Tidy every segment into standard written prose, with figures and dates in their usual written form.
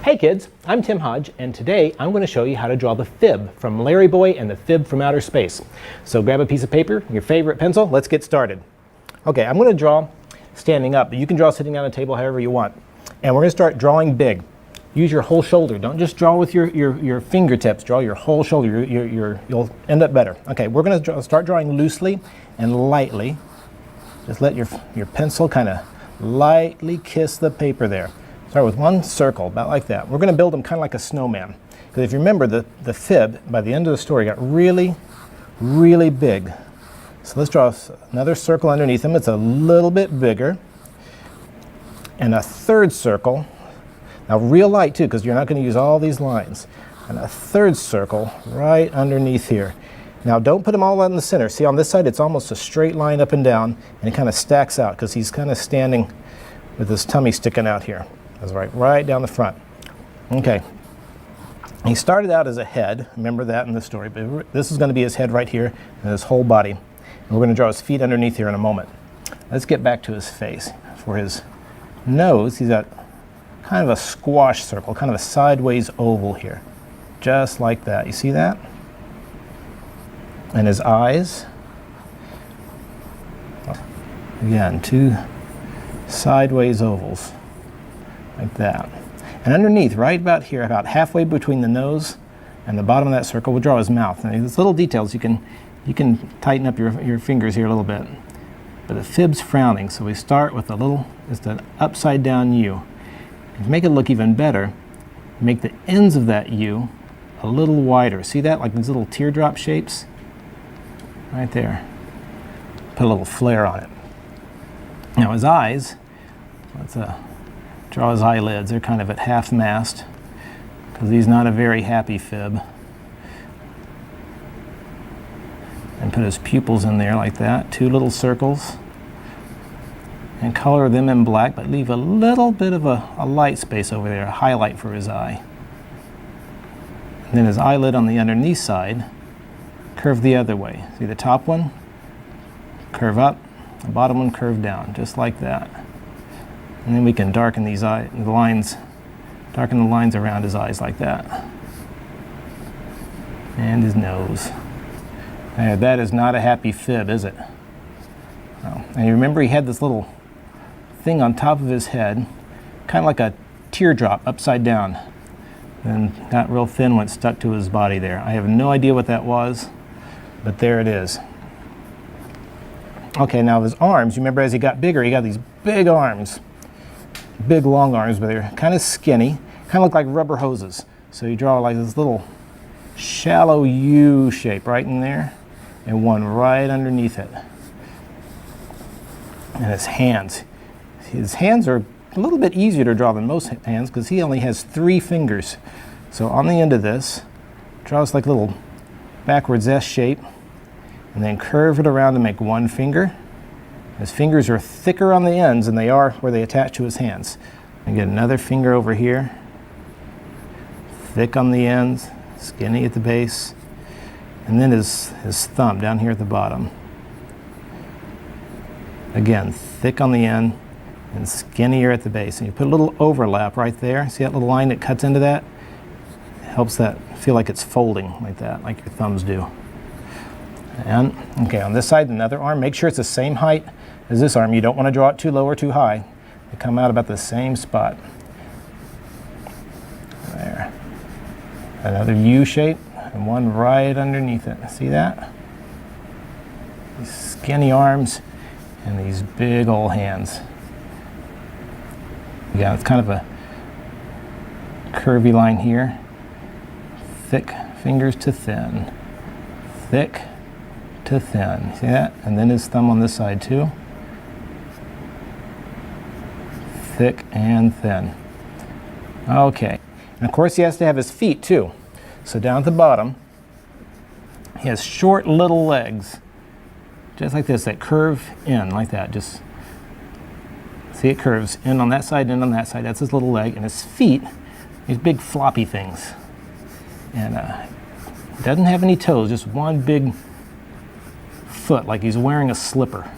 Hey kids, I'm Tim Hodge, and today I'm going to show you how to draw the fib from Larry Boy and the Fib from Outer Space. So grab a piece of paper, your favorite pencil, let's get started. Okay, I'm going to draw standing up, but you can draw sitting down at a table however you want. And we're going to start drawing big. Use your whole shoulder. Don't just draw with your fingertips. Draw your whole shoulder. You'll end up better. Okay, we're going to start drawing loosely and lightly. Just let your pencil kind of lightly kiss the paper there. Start with one circle, about like that. We're going to build them kind of like a snowman. Because if you remember, the fib, by the end of the story, got really, really big. So let's draw another circle underneath him. It's a little bit bigger. And a third circle. Now real light too, because you're not going to use all these lines. And a third circle right underneath here. Now don't put them all out in the center. See, on this side it's almost a straight line up and down, and it kind of stacks out because he's kind of standing with his tummy sticking out here. That's right down the front. Okay. He started out as a head. Remember that in the story. But this is going to be his head right here and his whole body. And we're going to draw his feet underneath here in a moment. Let's get back to his face. For his nose, he's got kind of a squash circle, kind of a sideways oval here. Just like that. You see that? And his eyes. Again, two sideways ovals. Like that. And underneath, right about here, about halfway between the nose and the bottom of that circle, we'll draw his mouth. And these little details, you can tighten up your fingers here a little bit. But the fib's frowning, so we start with just an upside down U. And to make it look even better, make the ends of that U a little wider. See that? Like these little teardrop shapes? Right there. Put a little flare on it. Now his eyes, let's draw his eyelids. They're kind of at half mast because he's not a very happy fib. And put his pupils in there like that. Two little circles. And color them in black, but leave a little bit of a light space over there, a highlight for his eye. And then his eyelid on the underneath side, curve the other way. See the top one? Curve up. The bottom one curve down, just like that. And then we can darken the lines around his eyes like that. And his nose. And that is not a happy fib, is it? No. And you remember he had this little thing on top of his head, kind of like a teardrop upside down. And that real thin one stuck to his body there. I have no idea what that was, but there it is. Okay, now his arms, you remember as he got bigger, he got these big arms. Big long arms, but they're kind of skinny, kind of look like rubber hoses. So you draw like this little shallow U shape right in there, and one right underneath it. And his hands are a little bit easier to draw than most hands because he only has 3 fingers. So on the end of this, draw this like a little backwards S shape, and then curve it around to make 1 finger. His fingers are thicker on the ends than they are where they attach to his hands. And get another finger over here. Thick on the ends, skinny at the base. And then his thumb down here at the bottom. Again, thick on the end and skinnier at the base. And you put a little overlap right there. See that little line that cuts into that? It helps that feel like it's folding like that, like your thumbs do. And, okay, on this side, another arm. Make sure it's the same height as this arm. You don't want to draw it too low or too high. They come out about the same spot. There. Another U shape, and one right underneath it. See that? These skinny arms and these big old hands. Yeah, it's kind of a curvy line here. Thick fingers to thin. Thick to thin. See that? And then his thumb on this side too. Thick and thin. Okay. And of course he has to have his feet too. So down at the bottom, he has short little legs. Just like this, that curve in like that. Just see it curves in on that side, in on that side. That's his little leg. And his feet, these big floppy things. And he doesn't have any toes, just one big foot, like he's wearing a slipper.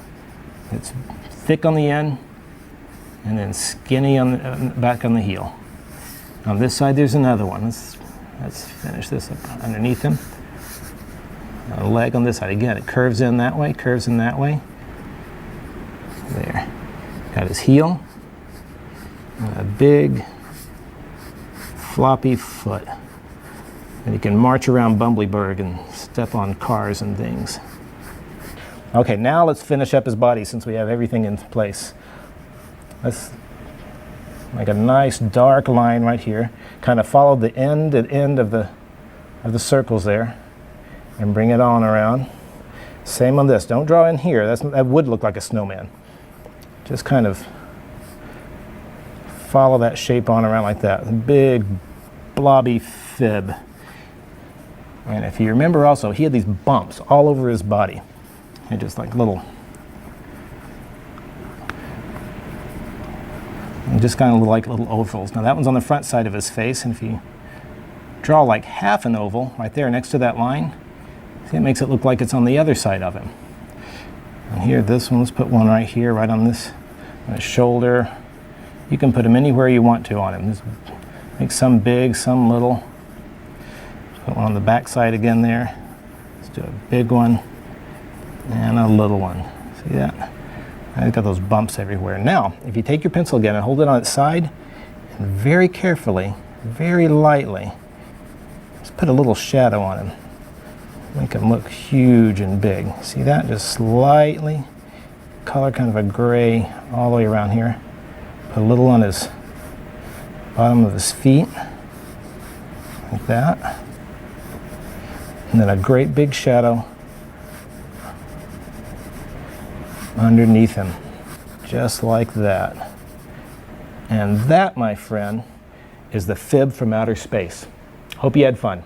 It's thick on the end and then skinny on the back on the heel. On this side, there's another one. Let's finish this up underneath him. A leg on this side. Again, it curves in that way, curves in that way. There. Got his heel. And a big, floppy foot. And he can march around Bumbleberg and step on cars and things. Okay, now let's finish up his body since we have everything in place. Let's make a nice dark line right here. Kind of follow the end of the circles there and bring it on around. Same on this. Don't draw in here. That would look like a snowman. Just kind of follow that shape on around like that. Big, blobby fib. And if you remember also, he had these bumps all over his body. And just like little, just kind of like little ovals. Now that one's on the front side of his face, and if you draw like half an oval right there next to that line, see, it makes it look like it's on the other side of him. And here, this one, let's put one right here, right on this, on his shoulder. You can put him anywhere you want to on him. Just make some big, some little. Put one on the back side again there. Let's do a big one and a little one. See that? I've got those bumps everywhere. Now, if you take your pencil again and hold it on its side, and very carefully, very lightly, just put a little shadow on him. Make him look huge and big. See that? Just slightly. Color kind of a gray all the way around here. Put a little on his bottom of his feet, like that. And then a great big shadow underneath him, just like that. And that, my friend, is the fib from outer space. Hope you had fun.